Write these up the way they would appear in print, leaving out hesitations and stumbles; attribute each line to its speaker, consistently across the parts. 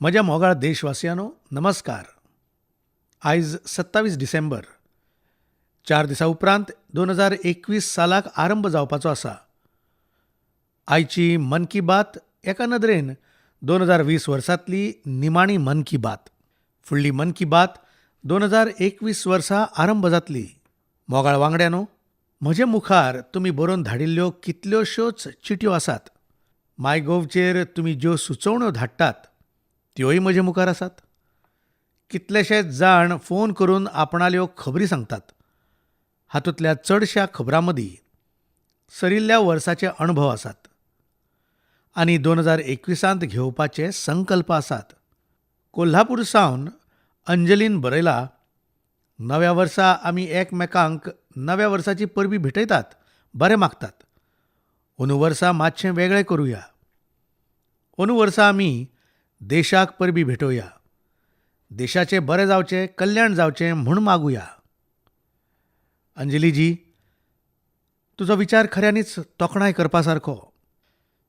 Speaker 1: म्हज्या मोगाळ देशवासियांनो नमस्कार. आयज 27 डिसेंबर. 4 दिसां उपरांत 2021 सालाक आरंभ जावपाचो आसा. आयची मन की बात एका नदरेन 2020 वर्सांतली निमाणी मन की बात. फुडली मन की बात 2021 वर्सा आरंभ जातली. मोगाळ वांगड्यानो, म्हजे मुखार तुमी बरोवन धाडिल्ल्यो कितल्योश्योच चिटयो आसात. मायगोवचेर तुमी ज्यो सुचोवण्यो धाडटात त्योय म्हजे मुखार आसात. कितलेशेच जाण फोन करून आपणाल्यो खबरी सांगतात. हातूंतल्या चडशा खबरां मदीं सरिल्ल्या वर्साचे अणभव आसात आनी 2021 घेवपाचे संकल्प आसात. कोल्हापूर सावन अंजलीन बरयला, नव्या वर्सा आमी एकमेकांक नव्या वर्साची परबीं भेटयतात, बरें मागतात. अंदू वर्सा मातशें वेगळें करुया. अंदू वर्सा आमी देशाक परबीं भेटोवया. देशाचें बरें जावचें, कल्याण जावचें म्हूण मागुया. अंजलीजी, तुजो विचार खऱ्यांनीच तोखणाय करपा सारको.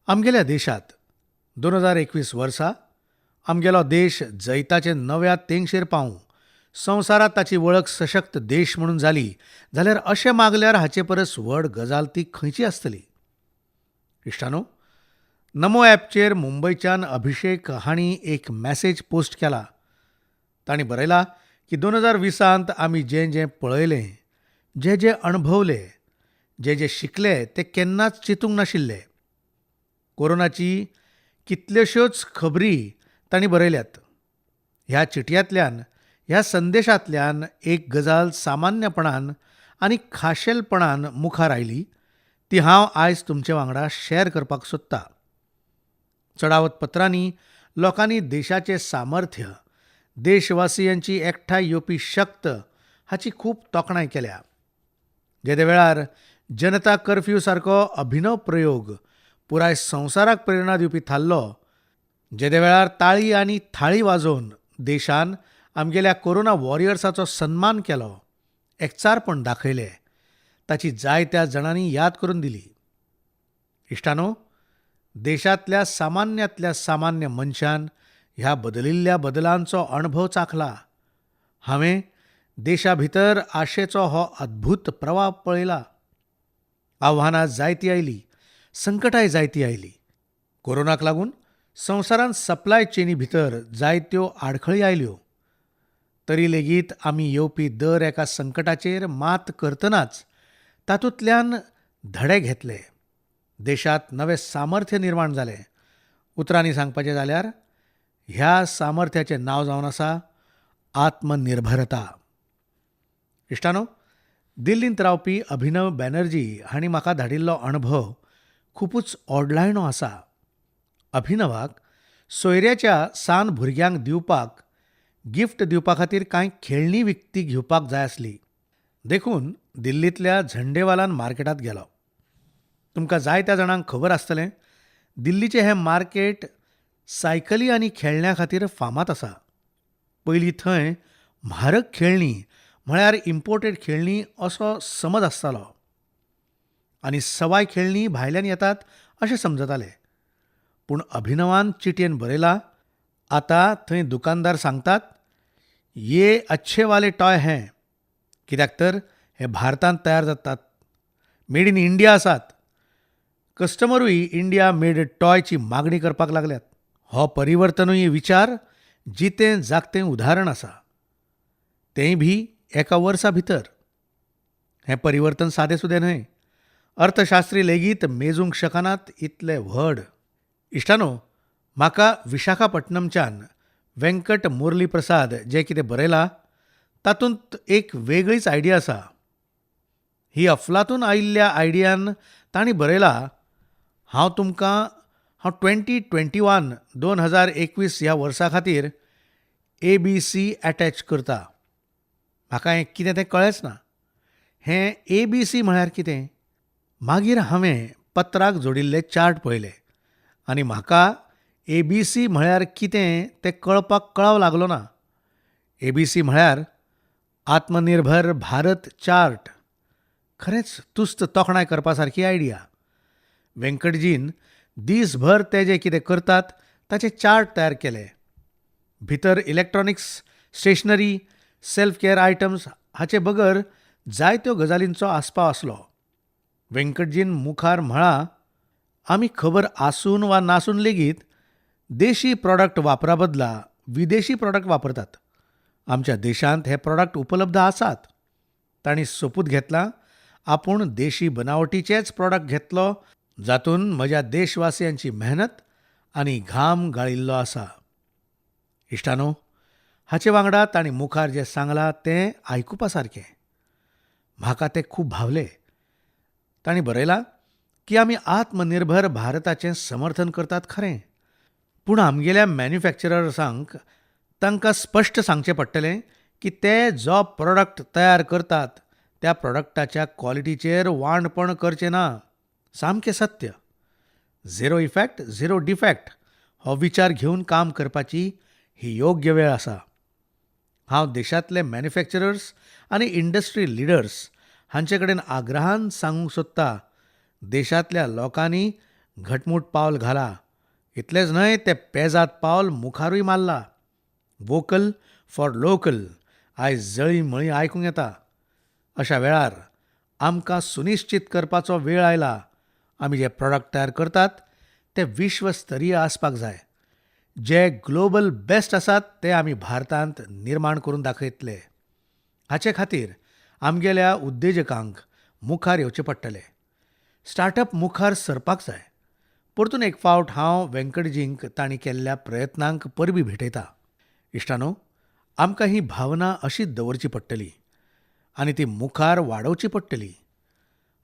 Speaker 1: आमगेल्या देशांत 2021 वर्सा आमगेलो देश जैताचे नव्या तेंगशेर पावूं संवसारांत ताची वळख सशक्त देश म्हणून जाली जाल्यार अशें मागल्यार हाचे परस व्हड गजाल ती खंयची आसतली. इश्टानो, नमो ॲपचेर मुंबयच्यान अभिषेक हांणी एक मॅसेज पोस्ट केला. तांणी बरयला की 2020 आमी जें जें पळयलें, जें जें अणभवलें, जें जें शिकले तें केन्नाच चिंतूंक नाशिल्लें. कोरोनाची कितल्योश्योच खबरी तांणी बरयल्यात. ह्या चिटयांतल्यान, ह्या संदेशांतल्यान एक गजाल सामान्यपणान आनी खाशेलपणान मुखार आयली, ती हांव आयज तुमचे वांगडा शॅर करपाक सोदतां. चडावत पत्रांनी लोकांनी देशाचें सामर्थ्य, देशवासियांची एकठांय येवपी शक्त हाची खूब तोखणाय केल्या. जेदे वेळार जनता कर्फ्यू सारको अभिनव प्रयोग पुराय संवसाराक प्रेरणा दिवपी थारलो, जेदे वेळार ताळी आनी थाळी वाजोवन देशान आमगेल्या कोरोना वॉरियर्साचो सन्मान केलो, एकचारपण दाखयलें, ताची जायत्या जाणांनी याद करून दिली. इश्टानो, देशांतल्या सामान्यांतल्या सामान्य मनशान ह्या बदलिल्ल्या बदलांचो अणभव चाखला. हांवें देशा भितर आशेचो हो अद्भुत प्रवाह पळयला. आव्हानां जायतीं आयलीं, संकटाय जायतीं आयलीं. कोरोनाक लागून संवसारांत सप्लाय चेनी भितर जायत्यो आडखळी आयल्यो. तरी लेगीत आमी येवपी दर एका संकटाचेर मात करतनाच तातूंतल्यान धडे घेतले. देशांत नवें सामर्थ्य निर्माण जालें. उतरांनी सांगपाचें जाल्यार ह्या सामर्थ्याचें नांव जावन आसा आत्मनिर्भरता. इश्टानो, दिल्लींत रावपी अभिनव बॅनर्जी हांणी म्हाका धाडिल्लो अणभव खुबूच ओडलायणो आसा. अभिनवाक सोयऱ्याच्या सान भुरग्यांक दिवपाक गिफ्ट दिवपा खातीर कांय खेळणीं विकती घेवपाक जाय आसली. देखून दिल्लींतल्या झंडेवालान मार्केटांत गेलो. तुमकां जायत्या जाणांक खबर आसतलें, दिल्लीचें हें मार्केट सायकली आनी खेळण्यां खातीर फामाद आसा. पयलीं थंय म्हारग खेळणीं म्हळ्यार इम्पोर्टेड खेळणीं असो समज आसतालो आनी सवाय खेळणीं भायल्यान येतात अशें समजताले. पूण अभिनवान चिटयेन बरयलां, आतां थंय दुकानदार सांगतात, ये अच्छे वाले टॉय हैं, कित्याक तर हे भारतांत तयार जातात, मेड इन इंडिया आसात. कस्टमरूय इंडिया मेड टॉयची मागणी करपाक लागल्यात. हो परिवर्तनूय विचार जितें जागतें उदाहरण आसा. तेंय भी एका वर्सा भितर. हें परिवर्तन सादें सुदें न्हय. अर्थशास्त्री लेगीत मेजूंक शकनात इतलें व्हड. इश्टानो, म्हाका विशाखापट्टणमच्यान वेंकट मुरली प्रसाद जें कितें बरयलां तातूंत एक वेगळीच आयडिया आसा. ही अफलातून आयिल्ल्या आयडियान तांणी बरयलां, हांव 2021 ह्या वर्सा खातीर ABC अटॅच करता. म्हाका हें कितें तें कळ्ळेंच ना. हें ABC म्हळ्यार कितें? मागीर हांवें पत्राक जोडिल्ले चार्ट पळयले आनी म्हाका ABC म्हळ्यार कितें तें कळपाक कळाव लागलो ना. ABC म्हळ्यार आत्मनिर्भर भारत चार्ट. खरेंच तुस्त तोखणाय करपा सारकी आयडिया. वेंकटजीन दीसभर ते जे कितें करतात ताचे चार्ट तयार केले भितर electronics, stationery, self care items हाचे बगर जायत्यो गजालींचो आस्पाव आसलो. वेंकटजीन मुखार म्हळां, आमी खबर आसून वा नासून लेगीत देशी प्रॉडक्ट वापरा बदला विदेशी प्रॉडक्ट वापरतात. आमच्या देशांत हे प्रॉडक्ट उपलब्ध आसात. तांणी सोपूत घेतलां, आपूण देशी बनावटीचेच प्रॉडक्ट घेतलो जातून म्हज्या देशवासियांची मेहनत आनी घाम गाळिल्लो आसा. इश्टानो, हाचे वांगडा तांणी मुखार जें सांगलां तें आयकुपा सारकें. म्हाका तें खूब भावलें. तांणी बरयलां की आमी आत्मनिर्भर भारताचें समर्थन करतात खरें, पूण आमगेल्या मॅन्युफॅक्चरर्सांक तांकां स्पश्ट सांगचें पडटलें की ते जो प्रॉडक्ट तयार करतात त्या प्रॉडक्टाच्या क्वॉलिटीचेर वांणपण करचें ना. सामकें सत्य. झिरो इफॅक्ट, झिरो डिफॅक्ट हो विचार घेवन काम करपाची ही योग्य वेळ आसा. हांव देशांतले मॅन्युफॅक्चरर्स आनी इंडस्ट्री लिडर्स हांचे कडेन आग्रहान सांगूंक सोदतां, देशांतल्या लोकांनी घटमूट पावल घाला. इतलेंच न्हय, तें पेजाद पावल मुखारूय मारला. वोकल फॉर लोकल आयज जळीमळी आयकूंक येता. अशा वेळार आमकां सुनिश्चित करपाचो वेळ आयला, आमी जे प्रॉडक्ट तयार करतात ते विश्वस्तरीय आसपाक जाय. जे ग्लोबल बेस्ट आसात ते आमी भारतांत निर्माण करून दाखयतले. हाचे खातीर आमगेल्या उद्देजकांक मुखार येवचें पडटलें. स्टार्टअप मुखार सरपाक जाय. परतून एक फावट हांव वेंकटजींक तांणी केल्ल्या प्रयत्नांक परबीं भेटयतां. इश्टानो, आमकां ही भावना अशीच दवरची पडटली आनी ती मुखार वाडोवची पडटली.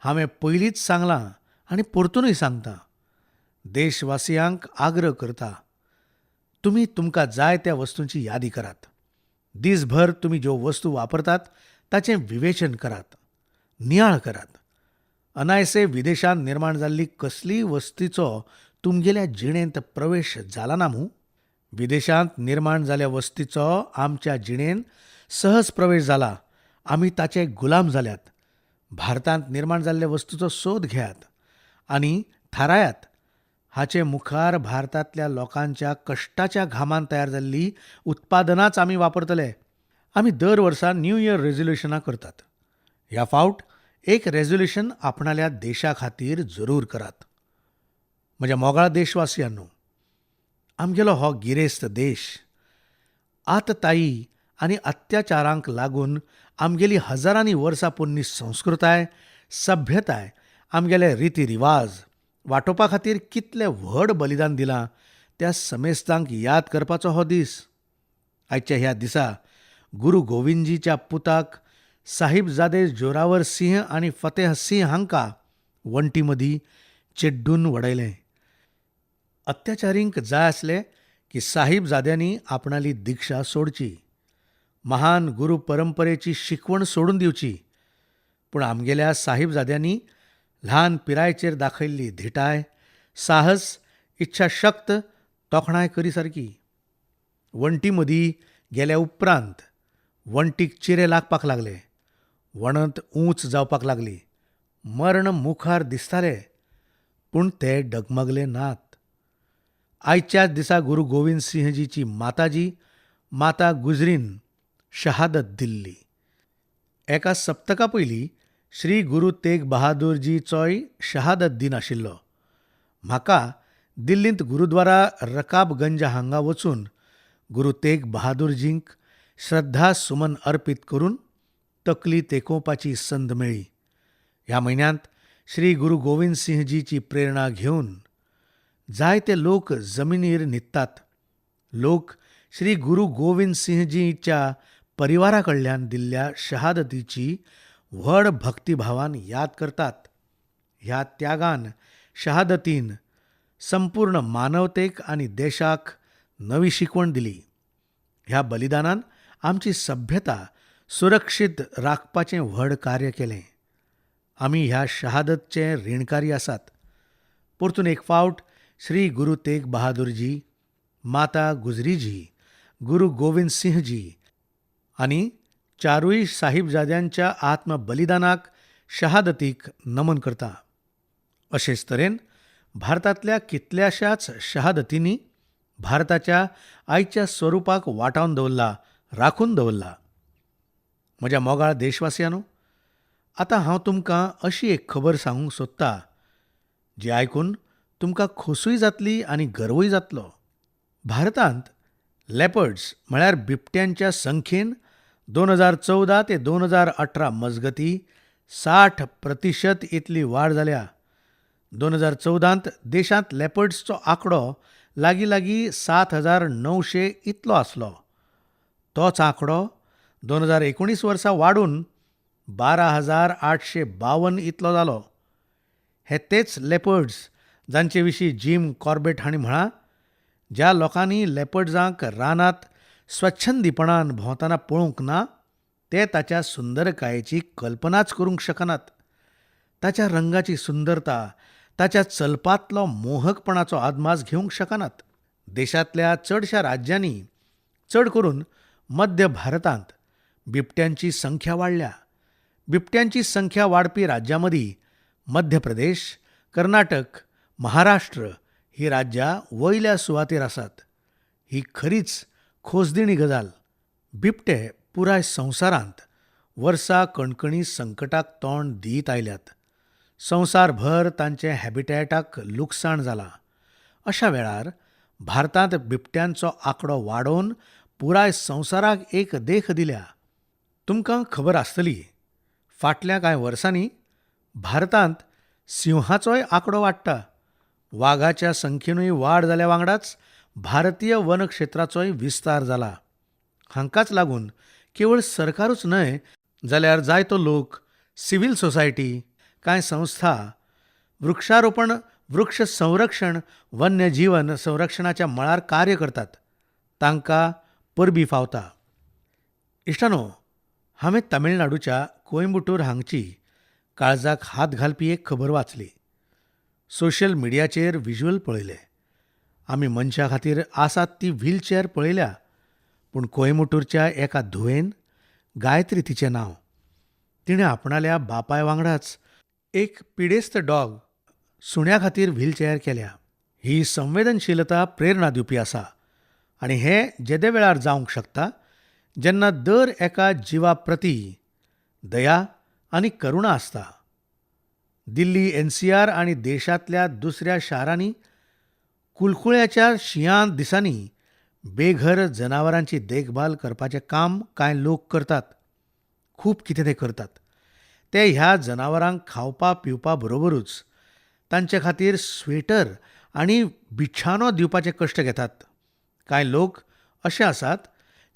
Speaker 1: हांवें पयलींच सांगलां आनी परतूनय सांगतां, देशवासियांक आग्रह करता, तुमी तुमकां जाय त्या वस्तूंची यादी करात. दीसभर तुमी ज्यो वस्तू वापरतात ताचें विवेचन करात, नियाळ करात. अनायसे विदेशांत निर्माण जाल्ली कसलीय वस्तीचो तुमगेल्या जिणेंत प्रवेश जाला ना मूं? विदेशांत निर्माण जाल्ल्या वस्तीचो आमच्या जिणेंत सहज प्रवेश जाला. आमी ताचे गुलाम जाल्यात. भारतांत निर्माण जाल्ल्या वस्तूचो सोद घेयात आनी थारायात. हाचे मुखार भारतांतल्या लोकांच्या कश्टाच्या घामान तयार जाल्ली उत्पादनांच आमी वापरतले. आमी दर वर्सा न्यू इयर रेझोल्युशनां करतात. ह्या फावट एक रेझोल्युशन आपणाल्या देशा खातीर जरूर करात. म्हज्या मोगाळ देशवासियांनो, आमगेलो हो गिरेस्त देश आततायी आनी अत्याचारांक लागून आमगेली हजारांनी वर्सां पोरणी संस्कृताय, सभ्यताय, आमगेले रितीरिवाज वाटोवपा खातीर कितलें व्हड बलिदान दिलां त्या समेस्तांक याद करपाचो हो दीस. आयच्या ह्या दिसा गुरू गोविंदजीच्या पुताक साहिबजादे जोरावर सिंह आनी फतेह सिंह हांकां वण्टी मदीं चेड्डून वडयलें. अत्याचारींक जाय आसलें की साहिबजाद्यांनी आपणाली दिक्षा सोडची, महान गुरू परंपरेची शिकवण सोडून दिवची. पूण आमगेल्या साहिबजाद्यांनी ल्हान पिरायेचेर दाखयल्ली धिटाय, साहस, इच्छाशक्त तोखणाय करी सारकी. वण्टी मदीं गेल्या उपरांत वण्टीक चिरे लागपाक लागले, वणत उंच जावपाक लागली, मरण मुखार दिसतालें, पूण ते डगमगले नात. आयच्याच दिसा गुरू गोविंद सिंहजीची माताजी माता गुजरीन शहादत दिल्ली. एका सप्तका पयलीं श्री गुरू तेग बहादूरजीचोय शहादत दिन आशिल्लो. म्हाका दिल्लींत गुरुद्वारा रकाबगंज हांगा वचून गुरू तेग बहादूरजींक श्रद्धा सुमन अर्पीत करून तकली तेकोवपाची संद मेळ्ळी. ह्या म्हयन्यांत श्री गुरू गोविंद सिंहजीची प्रेरणा घेवन जायते लोक जमिनीर न्हिदतात. लोक श्री गुरू गोविंद सिंहजीच्या परिवारा कडल्यान दिल्ल्या शहादतीची व्हड भक्तिभावान याद करतात. ह्या त्यागान, शहादतीन संपूर्ण मानवतेक आनी देशाक नवी शिकवण दिली. ह्या बलिदानान आमची सभ्यता सुरक्षीत राखपाचें व्हड कार्य केलें. आमी ह्या शहादतचे रीणकारी आसात. परतून एक फावट श्री गुरू तेग बहादूरजी, माता गुजरीजी, गुरू गोविंद सिंहजी आनी चारूय साहिबजाद्यांच्या आत्मबलिदानाक, शहादतीक नमन करता. अशेच तरेन भारतांतल्या कितल्याशाच शहादतींनी भारताच्या आयच्या स्वरुपाक वाटावन दवरला, राखून दवरला. म्हज्या मोगाळ देशवासियांनो, आतां हांव तुमकां अशी एक खबर सांगूंक सोदतां जी आयकून तुमकां खोसूय जातली आनी गर्वूय जातलो. भारतांत लेपर्ड्स म्हळ्यार बिबट्यांच्या संख्येन 2014 ते 2018 मजगतीं 60% इतली वाड जाल्या. 2014त देशांत लेपर्ड्सचो आंकडो लागीं 7,900 इतलो आसलो. तोच आंकडो 2019 वर्सा वाडून 12,852 इतलो जालो. हे तेच लेपर्ड्स जांचे विशीं जिम कॉर्बेट हांणी म्हळां, ज्या लोकांनी लेपर्ड्सांक रानांत स्वच्छंदीपणान भोंवतना पळोवंक ना ते ताच्या सुंदरकायेची कल्पनाच करूंक शकनात. ताच्या रंगाची सुंदरता, ताच्या चलपांतलो मोहकपणाचो आदमास घेवंक शकनात. देशांतल्या चडशा राज्यांनी, चड करून मध्य भारतांत बिबट्यांची संख्या वाडल्या. बिबट्यांची संख्या वाडपी राज्यां मदीं मध्य प्रदेश, कर्नाटक, महाराष्ट्र ही राज्यां वयल्या सुवातेर आसात. ही खरीच खोसदिणी गजाल. बिबटे पुराय संवसारांत वर्सा कणकणी संकटाक तोंड दीत आयल्यात. संवसारभर तांचे हॅबिटॅटाक लुकसाण जालां. अशा वेळार भारतांत बिबट्यांचो आंकडो वाडोवन पुराय संवसाराक एक देख दिल्या. तुमकां खबर आसतली, फाटल्या कांय वर्सांनी भारतांत सिंहाचोय आंकडो वाडटा. वाघाच्या संख्येनूय वाड जाल्या वांगडाच भारतीय वन क्षेत्राचोय विस्तार जाला. हांकाच लागून केवळ सरकारूच न्हय जाल्यार जायतो लोक, सिव्हिल सोसायटी, कांय संस्था वृक्षारोपण, वृक्ष संरक्षण, वन्यजीवन संरक्षणाच्या मळार कार्य करतात. तांकां परबीं फावता. इश्टानो, हांवें तामिळनाडूच्या कोयंबटूर हांगची काळजाक हात घालपी एक खबर वाचली. सोशल मिडियाचेर व्हिज्युअल पळयले. आमी मनशा खातीर आसात ती व्हीलचॅर पळयल्या, पूण कोयंबटूरच्या एका धुवेन, गायत्री तिचें नांव, तिणें आपणाल्या बापाय वांगडाच एक पिडेस्त डॉग, सुण्या खातीर व्हीलचॅर केल्या. ही संवेदनशीलता प्रेरणा दिवपी आसा आनी हें जेदे वेळार जावंक शकता जेन्ना दर एका जिवा प्रती दया आनी करुणा आसता. दिल्ली NCR आनी देशांतल्या दुसऱ्या शारांनी कुलकुळ्याच्या शिंयां दिसांनी बेघर जनावरांची देखभाल करपाचें काम कांय लोक करतात. खूब कितें ते करतात. ते ह्या जनावरांक खावपा पिवपा बरोबरूच तांचे खातीर स्वेटर आनी बिछानो दिवपाचे कश्ट घेतात. कांय लोक अशे आसात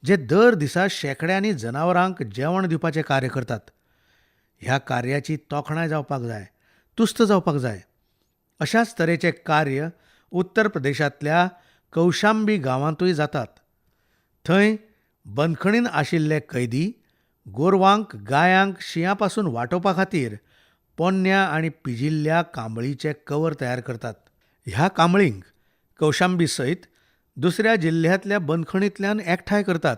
Speaker 1: जे दर दिसा शेकड्यांनी जनावरांक जेवण दिवपाचें कार्य करतात. ह्या कार्याची तोखणाय जावपाक जाय, तुस्त जावपाक जाय. अशाच तरेचें कार्य उत्तर प्रदेशांतल्या कौशांबी गांवांतूय जातात. थंय बंदखणीन आशिल्ले कैदी गोरवांक, गायांक शिंया पासून वाटावपा खातीर पोन्न्या आनी पिजिल्ल्या कांबळीचे कवर तयार करतात. ह्या कांबळींक कौशांबी सयत दुसऱ्या जिल्ह्यांतल्या बंदखणींतल्यान एकठांय करतात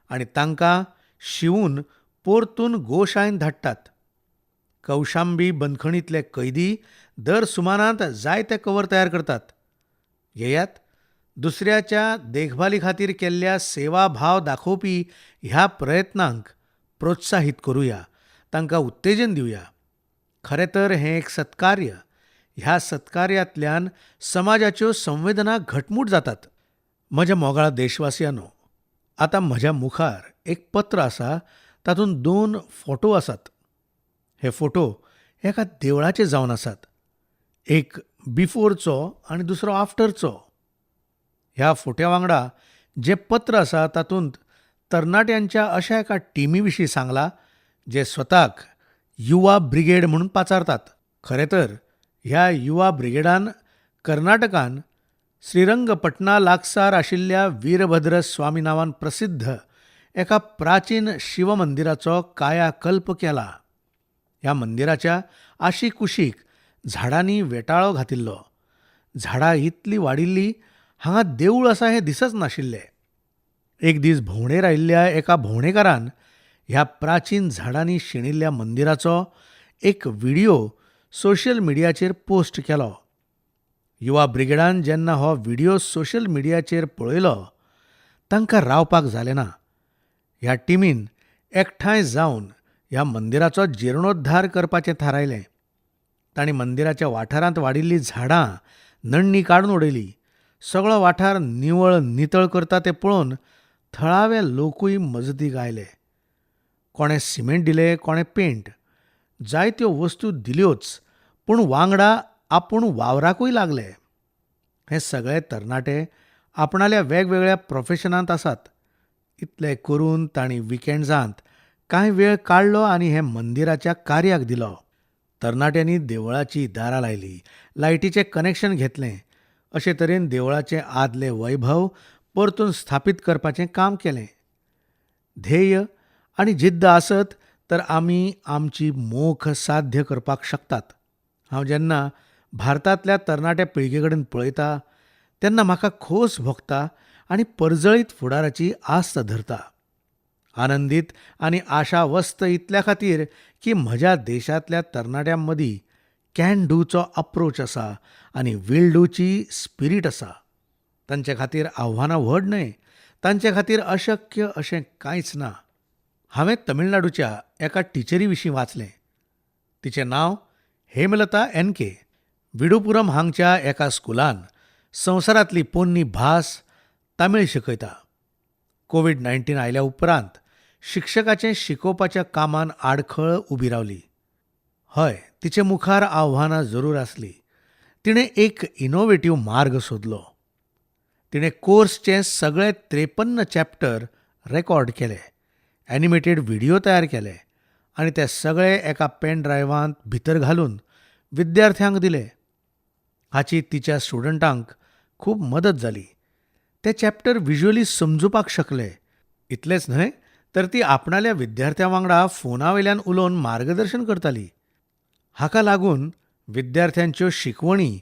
Speaker 1: आनी तांकां शिंवून परतून गोशाळेंत धाडटात. कौशांबी बंदखणींतले कैदी दर सुमारांत जायते कवर तयार करतात. येयात, दुसऱ्याच्या देखभाली खातीर केल्ल्या सेवाभाव दाखोवपी ह्या प्रयत्नांक प्रोत्साहीत करुया, तांकां उत्तेजन दिवया. खरें तर हें एक सत्कार्य. ह्या सत्कार्यांतल्यान समाजाच्यो संवेदना घटमूट जातात. म्हज्या मोगाळ देशवासियांनो, आतां म्हज्या मुखार एक पत्र आसा, तातूंत 2 फोटो आसात. हे फोटो एका देवळाचे जावन आसात. एक बिफोरचो आनी दुसरो आफ्टरचो. ह्या फोट्या वांगडा जें पत्र आसा तातूंत तरणाट्यांच्या अशा एका टिमी विशीं सांगलां जे स्वताक युवा ब्रिगेड म्हणून पाचारतात. खरें तर ह्या युवा ब्रिगेडान कर्नाटकान श्रीरंगपटना लागसार आशिल्ल्या वीरभद्र स्वामी नांवान प्रसिद्ध एका प्राचीन शिव मंदिराचो कायाकल्प केला. ह्या मंदिराच्या आशी कुशीक झाडांनी वेटाळो घातिल्लो. झाडां इतली वाडिल्ली हांगा देवूळ आसा हें दिसच नाशिल्लें. एक दीस भोंवडेर आयिल्ल्या एका भोंवडेकारान ह्या प्राचीन झाडांनी शिणिल्ल्या मंदिराचो एक व्हिडिओ सोशल मिडियाचेर पोस्ट केलो. युवा ब्रिगेडान जेन्ना हो व्हिडिओ सोशल मिडियाचेर पळयलो तांकां रावपाक जालें ना. ह्या टिमीन एकठांय जावन ह्या मंदिराचो जिर्णोद्धार करपाचें थारायलें. तांणी मंदिराच्या वाठारांत वाडिल्लीं झाडां नण्णी काडून उडयलीं. सगळो वाठार निवळ नितळ करता तें पळोवन थळावे लोकूय मजतीक आयले. कोणें सिमेंट दिलें, कोणें पेंट. जायत्यो वस्तू दिल्योच, पूण वांगडा आपूण वावराकूय लागले. हे सगळे तरणाटे आपणाल्या वेगवेगळ्या प्रोफेशनांत आसात. इतलें करून तांणी विकेंड्सांत कांय वेळ काडलो आनी हे मंदिराच्या कार्याक दिलो. तरणाट्यांनी देवळाची दारां लायलीं, लायटीचें कनेक्शन घेतलें. अशे तरेन देवळाचें आदलें वैभव परतून स्थापीत करपाचें काम केलें. ध्येय आनी जिद्द आसत तर आमी आमची मोख साध्य करपाक शकतात. हांव जेन्ना भारतांतल्या तरणाट्या पिळगे कडेन पळयता तेन्ना म्हाका खोस भोगता आनी परजळीत फुडाराची आस्त धरता. आनंदीत आनी आशावस्त इतल्या खातीर की म्हज्या देशांतल्या तरणाट्यां मदीं कॅन डूचो अप्रोच आसा आनी वील डूची स्पिरीट आसा. तांचे खातीर आव्हानां व्हड न्हय, तांचे खातीर अशक्य अशें कांयच ना. हांवें तमिळनाडूच्या एका टिचरी विशीं वाचलें. तिचें नांव हेमलता एन.के. विडुपुरम हांगच्या एका स्कुलान संवसारांतली पोरणी भास तामीळ शिकयता. कोविड-19 आयल्या उपरांत शिक्षकाचें शिकोवपाच्या कामान आडखळ उबी रावली. हय, तिचे मुखार आव्हानां जरूर आसलीं. तिणें एक इनोव्हेटिव्ह मार्ग सोदलो. तिणें कोर्सचे सगळे 53 चॅप्टर रेकॉर्ड केले, एनिमेटेड व्हिडिओ तयार केले आनी ते सगळे एका पेन ड्रायव्हांत भितर घालून विद्यार्थ्यांक दिले. हाची तिच्या स्टुडंटांक खूब मदत जाली. ते चॅप्टर विज्युअली समजुपाक शकले. इतलेंच न्हय तर ती आपणाल्या विद्यार्थ्यां वांगडा फोनावेल्यान उलोवन मार्गदर्शन करताली. हाका लागून विद्यार्थ्यांच्यो शिकवणी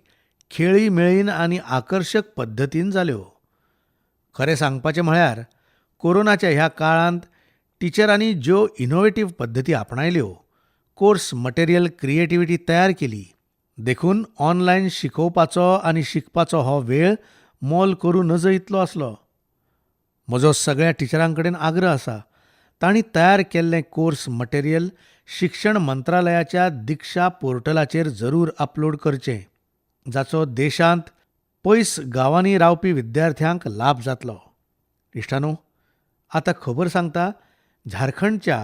Speaker 1: खेळीमेळीन आनी आकर्शक पद्दतीन जाल्यो. खरें सांगपाचें म्हळ्यार कोरोनाच्या ह्या काळांत टिचरांनी ज्यो इनोव्हेटिव्ह पद्दती आपणायल्यो, कोर्स मटेरियल क्रिएटिव्हिटी तयार केली, देखून ऑनलायन शिकोवपाचो आनी शिकपाचो हो वेळ मोल करूं नज इतलो आसलो. म्हजो सगळ्या टिचरां कडेन आग्रह आसा, तांणी तयार केल्लें कोर्स मटेरियल शिक्षण मंत्रालयाच्या दिक्षा पोर्टलाचेर जरूर अपलोड करचें, जाचो देशांत पयस गांवांनी रावपी विद्यार्थ्यांक लाभ जातलो. इश्टानो, आतां खबर सांगता झारखंडच्या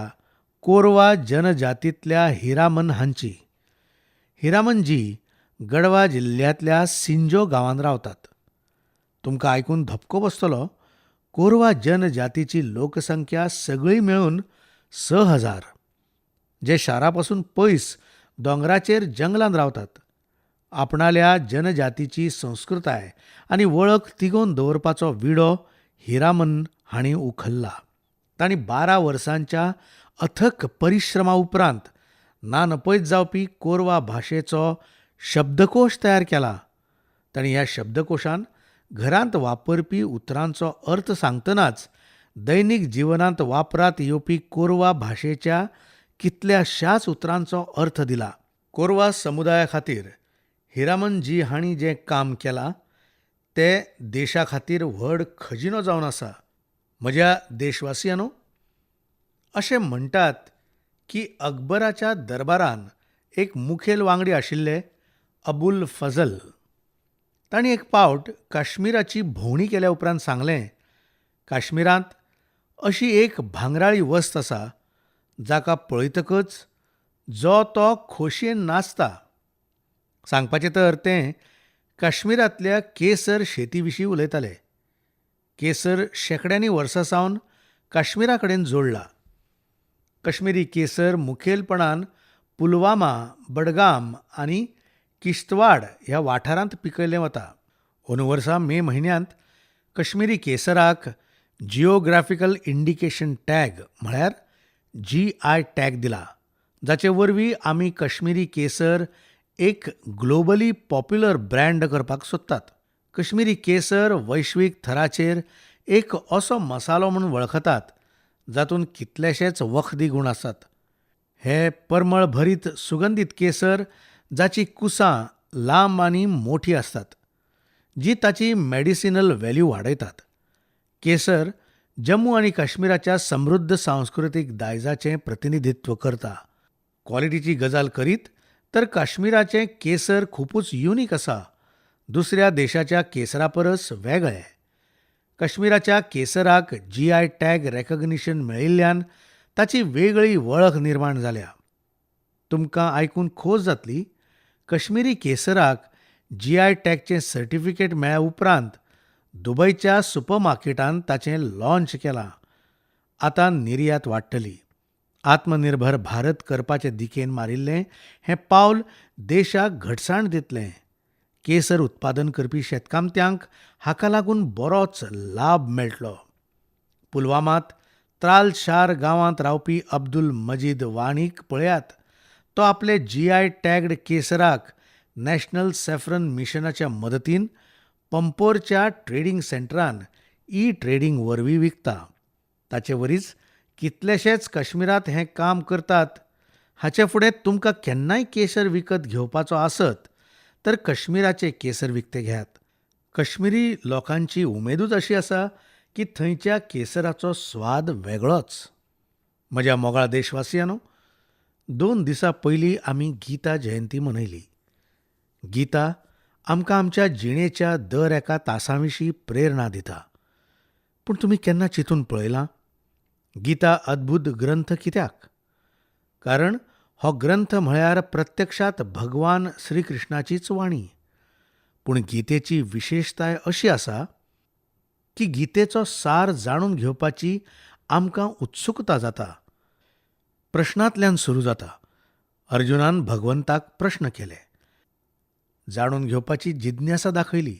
Speaker 1: कोरवा जनजातींतल्या हिरामन हांची. हिरामनजी गढवा जिल्ल्यांतल्या सिंजो गांवांत रावतात. तुमकां आयकून धपको बसतलो, कोरवा जनजातीची लोकसंख्या सगळी मेळून 6,000, जे शारापासून पयस दोंगराचेर जंगलांत रावतात. आपणाल्या जनजातीची संस्कृताय आनी वळख तिगोवन दवरपाचो विडो हिरामन हांणी उखल्ला. तांणी 12 वर्सांच्या अथक परिश्रमा उपरांत ना नपयत जावपी कोरवा भाशेचो शब्दकोश तयार केला. तांणी ह्या शब्दकोशान घरांत वापरपी उतरांचो अर्थ सांगतनाच दैनीक जिवनांत वापरात येवपी कोरवा भाशेच्या कितल्याशाच उतरांचो अर्थ दिला. कोरवा समुदाया खातीर हिरामनजी हांणी जें काम केलां तें देशा खातीर व्हड खजिनो जावन आसा. म्हज्या देशवासियांनो, अशें म्हणटात की अकबराच्या दरबारान एक मुखेल वांगडी आशिल्ले अबुल फजल. तांणी एक पावट काश्मीराची भोंवडी केल्या उपरांत सांगलें, काश्मीरांत अशी एक भांगराळी वस्त आसा जाका पळयतकच जो तो खोशयेन नाचता. सांगपाचें तर तें काश्मीरांतल्या केसर शेती विशीं उलयताले. केसर शेंकड्यांनी वर्सां सावन काश्मीरा कडेन जोडला. कश्मीरी केसर मुखेलपणान पुलवामा, बडगाम आनी किश्तवाड ह्या वाठारांत पिकयल्लें वता. अंदू वर्सा मे म्हयन्यांत कश्मीरी केसराक जिओग्राफिकल इंडिकेशन टॅग म्हळ्यार GI टॅग दिला, जाचे वरवीं आमी कश्मीरी केसर एक ग्लोबली पॉप्युलर ब्रँड करपाक सोदतात. कश्मीरी केसर वैश्वीक थराचेर एक असो मसालो म्हणून वळखतात जातूंत कितलेशेच वखदी गूण आसात. हे परमळ भरीत सुगंधीत केसर जाची कुसां लांब आनी मोठी आसतात. जी ताची मेडिसिनल व्हॅल्यू वाडयतात. केसर जम्मू आनी काश्मीराच्या समृद्ध सांस्कृतीक दायजाचें प्रतिनिधित्व करता. क्वॉलिटीची गजाल करीत तर काश्मीराचें केसर खूपच युनिक आसा, दुसऱ्या देशाच्या केसरा परस वेगळें. काश्मीराच्या केसराक GI टॅग रेकग्निशन मेळिल्ल्यान ताची वेगळी वळख निर्माण जाल्या. तुमकां आयकून खोस जातली, कश्मीरी केसराक GI टॅगचें सर्टिफिकेट मेळ्ळ्या उपरांत दुबयच्या सुपरमार्केटांत ताचें लॉन्च केलां. आतां निर्यात वाडटली. आत्मनिर्भर भारत करपाचे दिकेन मारिल्लें हें पावल देशाक घटसाण दितलें. केसर उत्पादन करपी शेतकामत्यांक हाका लागून बरोच लाभ मेळटलो. पुलवामांत त्राल शार गांवांत रावपी अब्दुल मजीद वाणीक पळयात. तो आपले GI टॅग्ड केसराक नॅशनल सॅफ्रन मिशनाच्या मदतीन पंपोरच्या ट्रेडिंग सेंटरान ट्रेडिंग वरवीं विकता. ताचे वरीच कितलेशेच काश्मीरांत हें काम करतात. हाचे फुडें तुमकां केन्नाय केसर विकत घेवपाचो आसत तर काश्मीराचे केसर विकते घेयात. काश्मीरी लोकांची उमेदूच अशी आसा की थंयच्या केसराचो स्वाद वेगळोच. म्हज्या मोगाळ देशवासियांनो, 2 दिसां पयलीं आमी गीता जयंती मनयली. गीता आमकां आमच्या जिणेच्या दर एका तासाविशीं प्रेरणा दिता. पूण तुमी केन्ना चिंतून पळयलां, गीता अद्भुत ग्रंथ कित्याक? कारण हो ग्रंथ म्हळ्यार प्रत्यक्षात भगवान श्रीकृष्णाचीच वाणी. पूण गीतेची विशेशताय अशी आसा की गीतेचो सार जाणून घेवपाची आमकां उत्सुकता जाता. प्रश्नांतल्यान सुरू जाता. अर्जुनान भगवंताक प्रश्न केले, जाणून घेवपाची जिज्ञासा दाखयली,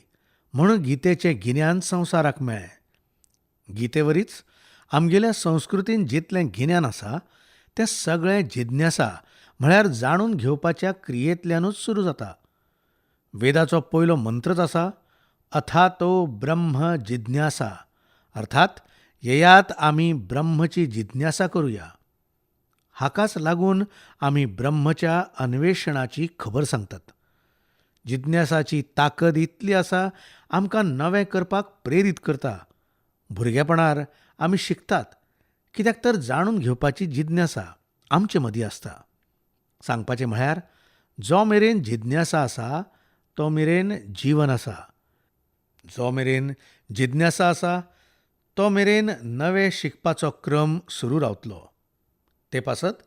Speaker 1: म्हणून गीतेचें गिन्यान संवसाराक मेळ्ळें. गीतेवरीच आमगेल्या संस्कृतीन जितलें गिन्यान आसा तें सगळें जिज्ञासा म्हळ्यार जाणून घेवपाच्या क्रियेंतल्यानूच सुरू जाता. वेदाचो पयलो मंत्रच आसा, अथातो ब्रह्म जिज्ञासा, अर्थात येयात आमी ब्रह्मची जिज्ञासा करुया. हाकाच लागून आमी ब्रह्मच्या अन्वेषणाची खबर सांगतात. जिज्ञासाची ताकद इतली आसा आमकां नवें करपाक प्रेरीत करता. भुरगेपणार आमी शिकतात, कित्याक तर जाणून घेवपाची जिज्ञासा आमचे मदीं आसता. सांगपाचें म्हळ्यार जो मेरेन जिज्ञासा आसा तो मेरेन जीवन आसा. जो मेरेन जिज्ञासा आसा तो मेरेन नवें शिकपाचो क्रम सुरू रावतलो. ते पासत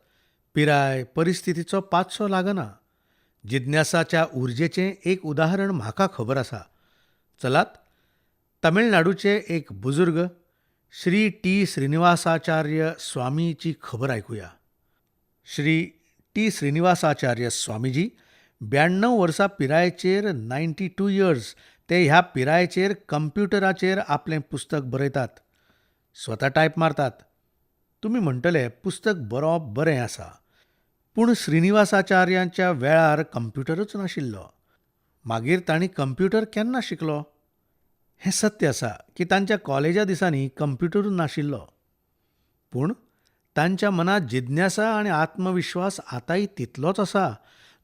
Speaker 1: पिराय परिस्थितीचो पांचसो लागना. जिज्ञासाच्या उर्जेचें एक उदाहरण म्हाका खबर आसा. चलात, तमिळनाडूचे एक बुजुर्ग श्री श्रीनिवासाचार्य स्वामीची खबर आयकुया. श्री श्रीनिवासाचार्य स्वामीजी 92 वर्सां पिरायेचेर 92 इयर्स ते ह्या पिरायेचेर कंप्युटराचेर आपलें पुस्तक बरयतात. स्वता टायप मारतात. तुमी म्हणटले पुस्तक बरोवप बरें आसा, पूण श्रीनिवासाचार्यांच्या वेळार कंप्युटरच नाशिल्लो. मागीर तांणी कंप्युटर केन्ना शिकलो? हें सत्य आसा की तांच्या कॉलेजा दिसांनी कंप्युटरूच नाशिल्लो. पूण तांच्या मनात जिज्ञासा आनी आत्मविश्वास आतांय तितलोच आसा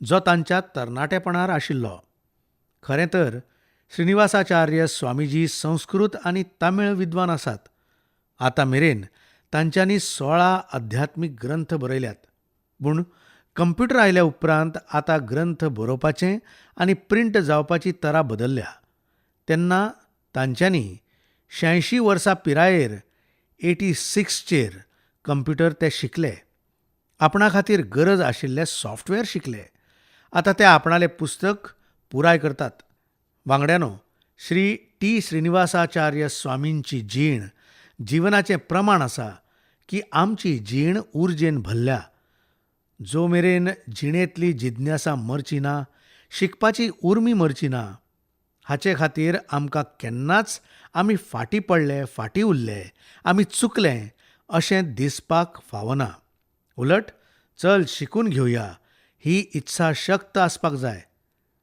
Speaker 1: जो तांच्या तरणाटेपणार आशिल्लो. खरें तर श्रीनिवासाचार्य स्वामीजी संस्कृत आनी तामीळ विद्वान आसात. आतां मेरेन तांच्यांनी 16 अध्यात्मीक ग्रंथ बरयल्यात. पूण कंप्युटर आयल्या उपरांत आतां ग्रंथ बरोवपाचें आनी प्रिंट जावपाची तरा बदल्ल्या. तेन्ना तांच्यांनी 86 वर्सां पिरायेर 86 चेर कंप्युटर ते शिकले. आपणा खातीर गरज आशिल्लें सॉफ्टवेअर शिकले. आतां ते आपणालें पुस्तक पुराय करतात. वांगड्यानो, श्री श्रीनिवासाचार्य स्वामींची जीण जिवनाचें प्रमाण आसा की आमची जीण उर्जेन भल्ल्या. जो मेरेन जिणेंतली जिज्ञासा मरची ना, शिकपाची उर्मी मरची ना, हाचे खातीर आमकां केन्नाच आमी फाटीं पडले, फाटीं उरले, आमी चुकले अशें दिसपाक फावना. उलट चल शिकून घेवया ही इत्सा शक्त आसपाक जाय.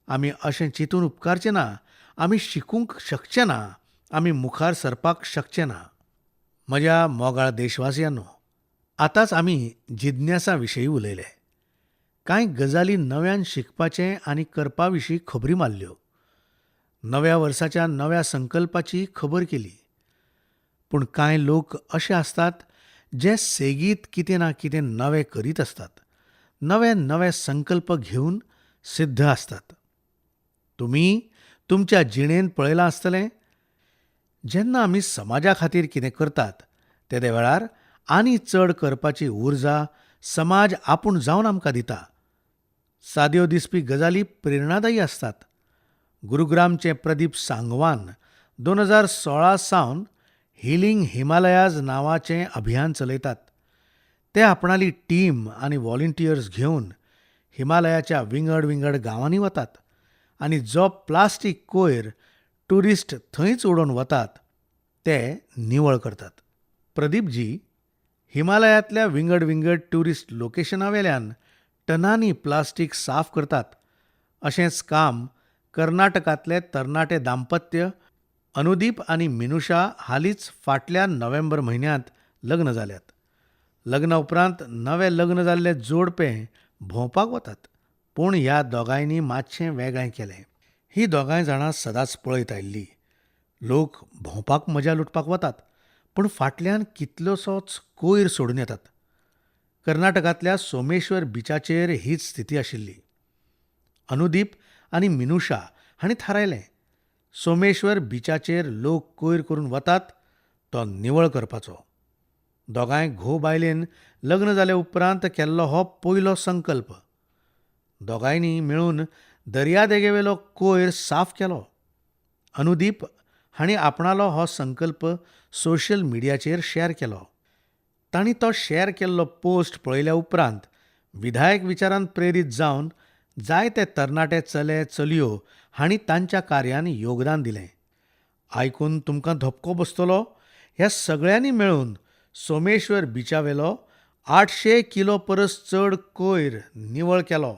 Speaker 1: आमी अशें चिंतून उपकारचें ना आमी शिकूंक शकचे ना, आमी मुखार सरपाक शकचे ना. म्हज्या मोगाळ देशवासियांनो, आतांच आमी जिज्ञासा विशयी उलयले. कांय गजाली नव्यान शिकपाचें आनी करपा विशीं खबरी मारल्यो. नव्या वर्साच्या नव्या संकल्पाची खबर केली. पूण कांय लोक अशे आसतात जे सेगीत कितें ना कितें नवें करीत आसतात, नवे नवे संकल्प घेवन सिद्ध आसतात. तुमी तुमच्या जिणेंत पळयलां आसतलें, जेन्ना आमी समाजा खातीर कितें करतात तेदे वेळार आनी चड करपाची उर्जा समाज आपूण जावन आमकां दिता. साद्यो दिसपी गजाली प्रेरणादायी आसतात. गुरुग्रामचे प्रदीप सांगवान 2016 सावन हिलिंग हिमालयाज नांवाचें अभियान चलयतात. ते आपणाली टीम आनी व्हॉलंटियर्स घेवन हिमालयाच्या विंगड विंगड गांवांनी वतात आनी जो प्लास्टीक कोयर ट्युरिस्ट थंयच उडोवन वतात ते निवळ करतात. प्रदीपजी हिमालयांतल्या विंगड विंगड ट्युरिस्ट लोकेशनावेल्यान टनांनी प्लास्टीक साफ करतात. अशेंच काम कर्नाटकांतले तरणाटे दाम्पत्य अनुदीप आनी मिनुषा हालींच फाटल्या नोव्हेंबर म्हयन्यांत लग्न जाल्यात. लग्ना उपरांत नवें लग्न जाल्ले जोडपें भोंवपाक वतात. पूण ह्या दोगांयनी मातशें वेगळें केलें. ही दोगांय जाणां सदांच पळयत आयिल्लीं. लोक भोंवपाक मजा लुटपाक वतात, पूण फाटल्यान कितल्योसोच कोयर सोडून येतात. कर्नाटकांतल्या सोमेश्वर बिचाचेर हीच स्थिती आशिल्ली. अनुदीप आनी मिनुषा हांणी थारायलें, सोमेश्वर बिचाचेर लोक कोयर करून वतात तो निवळ करपाचो. दोगांय घोव बायलेन लग्न जाले उपरांत केल्लो हो पयलो संकल्प. दोगांयनी मेळून दर्यादेगेवेलो कोयर साफ केलो. अनुदीप हांणी आपणालो हो संकल्प सोशल मिडियाचेर शॅर केलो. तांणी तो शॅर केल्लो पोस्ट पळयल्या उपरांत विधायक विचारान प्रेरीत जावन जायते तरणाटे चले चलयो हांणी तांच्या कार्यान योगदान दिलें. आयकून तुमकां धपको बसतलो, ह्या सगळ्यांनी मेळून सोमेश्वर बिचावेलो 800 किलो परस चड कोयर निवळ केलो.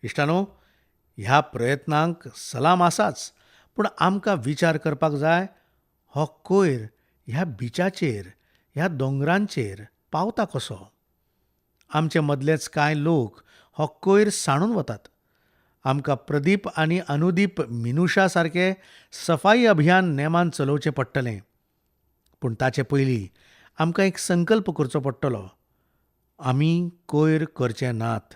Speaker 1: इश्टानो, ह्या प्रयत्नांक सलाम आसाच, पूण आमकां विचार करपाक जाय, हो कोयर ह्या बिचाचेर, ह्या दोंगरांचेर पावता कसो. आमचे मदलेच कांय लोक हो कोयर सांडून वतात. आमकां प्रदीप आनी अनुदीप मिनुषा सारकें सफाई अभियान नेमान चलोवचें पडटलें. पूण ताचे पयलीं आमकां एक संकल्प करचो पडटलो. आमी कोयर करचे नात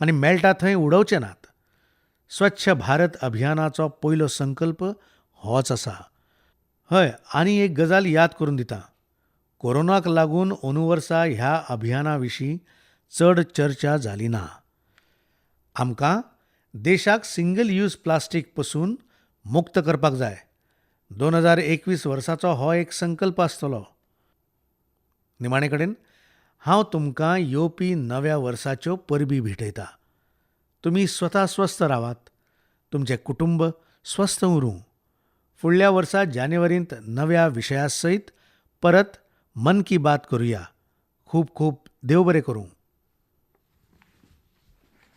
Speaker 1: आनी मेळटा थंय उडोवचे नात. स्वच्छ भारत अभियानाचो पयलो संकल्प होच आसा. हय, आनी एक गजाल याद करून दितां. कोरोनाक लागून अंदू वर्सा ह्या अभियाना विशीं चड चर्चा जाली ना. आमकां देशाक सिंगल यूज प्लास्टीक पसून मुक्त करपाक जाय. 2021 वर्साचो हो एक संकल्प आसतलो. निमाणे कडेन हांव तुमकां येवपी नव्या वर्साच्यो परबी भेटयतां. तुमी स्वता स्वस्थ रावात, तुमचें कुटुंब स्वस्थ उरूं. फुडल्या वर्सा जानेवारींत नव्या विशया सयत परत मन की बात करुया. खूब खूब देव बरें करूं.